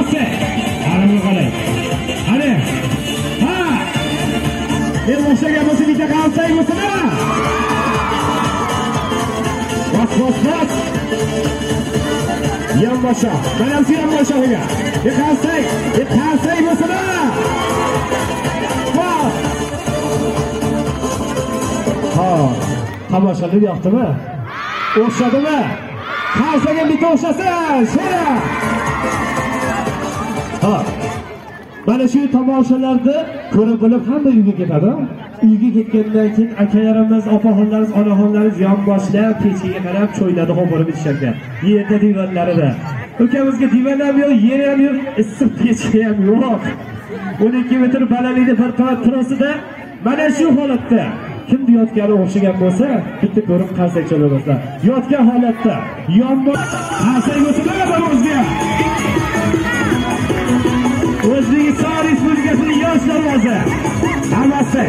Bossak. Ana qalay. Hadi. Ha. Bir boshlagan bo'lsa bitta qalsak bo'lsa-da. Bos. Yan boshqa. Mana shu yan boshqa. Bir qalsak bo'lsa-da. Bos. Ha. Tomoshalar yoqdimi? O'xshadimi? Qalsaga bitta o'xshasin. Shera. Ha. Mana shu tomoshalarni ko'rib bo'lib hamma uyga ketadi. Uyga ketgandan keyin akalarimiz, opaxonlarimiz, onaxonlarimiz yonboshlab, pechiga qarab cho'ylarni qo'yib ichishgan. Yerda divanlarida. Ukamizga divan ham yo'q, yer ham yo'q, issiq pechki ham yo'q. 12 metr balandlikda bir qavat trosida mana shu holatda kimni yotgani o'xshagan bo'lsa, bitta ko'rib qalsak chalasa. Yotgan holatda yonbosh qalsak bo'lsa-da o'zga. O'zbekiston Respublikasining yosh darvoza. Hammasi.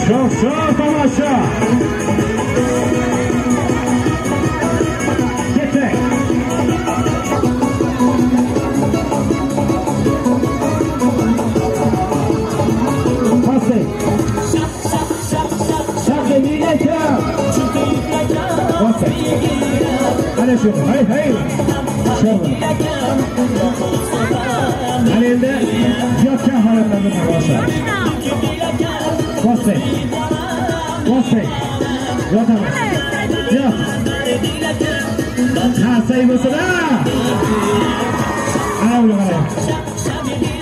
Shoh tomosha. Ketdik. Pasay. Şakemiyeka. Pasay. Ana shu. Hay. Shoh. Ana endi yotgan holatlarni tomosha. Bossak. Yotamiz. Yo'q. Qalsak bo'lsa-da. Ana uni qarang.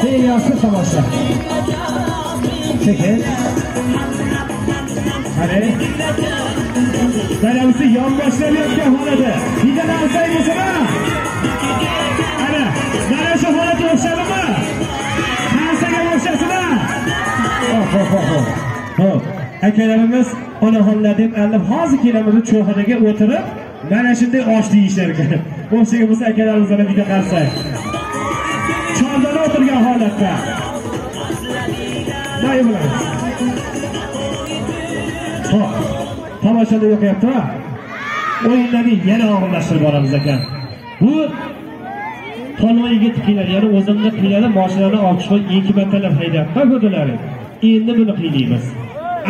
Teyyosi tomosha. Chekin. Qani. Dalamisi yon boshlab yotgan holada. Bitta qalsak bo'lsa-da. Ana, mana shu holatga o'xshadimi? Qalsaga o'xshasida. Hop. Akalarimiz onaxonlar deb alib hozir kelamiz cho'xonaga o'tirib, mana shunday osh deyishlar ekan. O'xshagan bo'lsa akalarimizdan bitta qalsak. Chordada o'tirgan holatda. Nay bilan. Hop. Tomoshada yo'qyapti-mi? O'yinlarni yana og'irlashtirib boramiz ekan. Bu Tolma yigit qiynadi, ya'ni o'zimni qiynadi, mashinani olib chiqib 2 martalab haydabman ko'dilari. Endi buni qiylaymiz.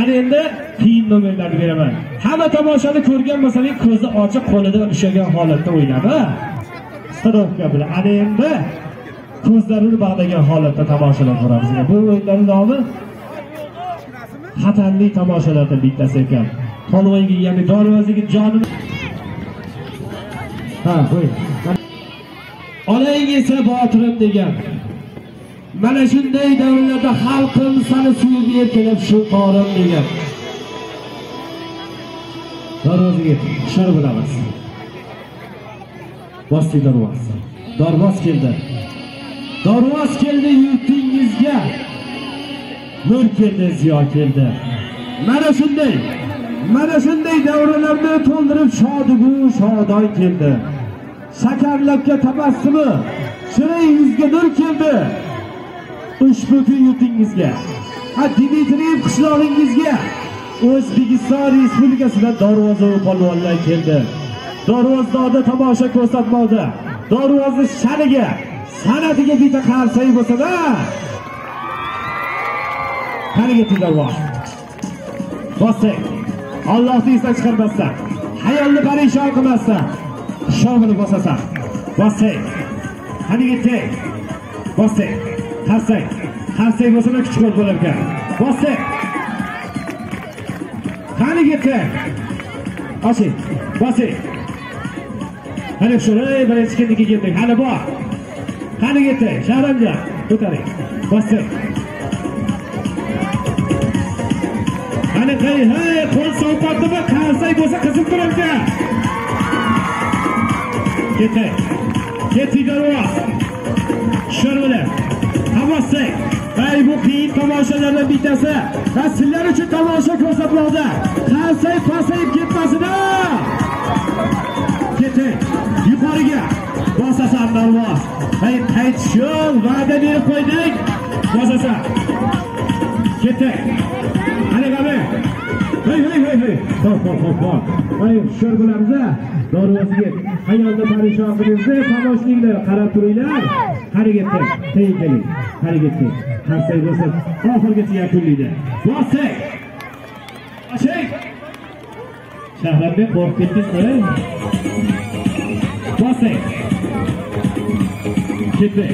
Ana endi qiyin nomerlarni beraman. Hamma tomoshani ko'rgan masalan ko'zi ochiq qo'lida ushlagan holatda o'ynadi. Starovka bilan. Ana endi ko'zlarini bog'lagan holatda tomoshalar ko'ramiz. Bu o'yinlarning nomi xatarli tomoshalardan bittasi ekan. Tolmaga, ya'ni darvozaga jonini qo'y. Onang esa botirim degan. Mana shunday davrlarda xalqim seni suyib erkalab shu qorim degan. Darvozaga hushyor bo'lamiz. Bosdi darvoz. Darvoz keldi yurtingizga. Nur keldi, ziyo keldi. Mana shunday davrlarni to'ldirib shodon keldi. Shakarlabga tabassumi, shirin yuzga nur keldi. Ushbu kun yurtingizga, Dimitriyev qishlog'ingizga O'zbekiston Respublikasidan darvoza polvonlar keldi. Darvozada tomosha ko'rsatmoqda. Darvoza shaniga, san'atiga bitta qarsak bo'lsa-da. Qaniga darvoz. Bossak. Allohni esdan chiqarmasdan, hayolni parishon qilmasdan. Shovini bosasan. Bossak. Qaniga tek. Bossak. Qarsak bo'lsa-da kichik bo'lar ekan. Bossak. Qaniga tek. Ochi. Bossak. Qani shunday birinchi kindiga keldik. Hali bor. Qaniga tek. Sharamja. Ko'taring. Bossak. Qani hey, qo'l sovqotdimi? Qarsak bo'lsa qizib turar ekan. Ketdi darvoz. Shirvila. Tomosha. Ay bu qiyin tomoshalardan bittasi. Va sizlar uchun tomosha ko'rsatmoqda. Qarsak pasayib ketmasin-a. Ketdi. Yuqoriga. Bosasan darvoz. Ay qaytishib va'da berib qo'ydik. Bosasan. Ketdi. Ana gabe. Hey. Hop. Ay shirvilarimiz. Dorvasiga ayolni parishon qilinglar, tomoshlanglar, qarab turinglar. Qari ketdi. Keyin qari ketdi. Qarsay bo'lsa oxirgacha yakunlaydi. Bossak. Ashak. Shahrbek qo'rqib ketdingmi? Bossak. Ketdi.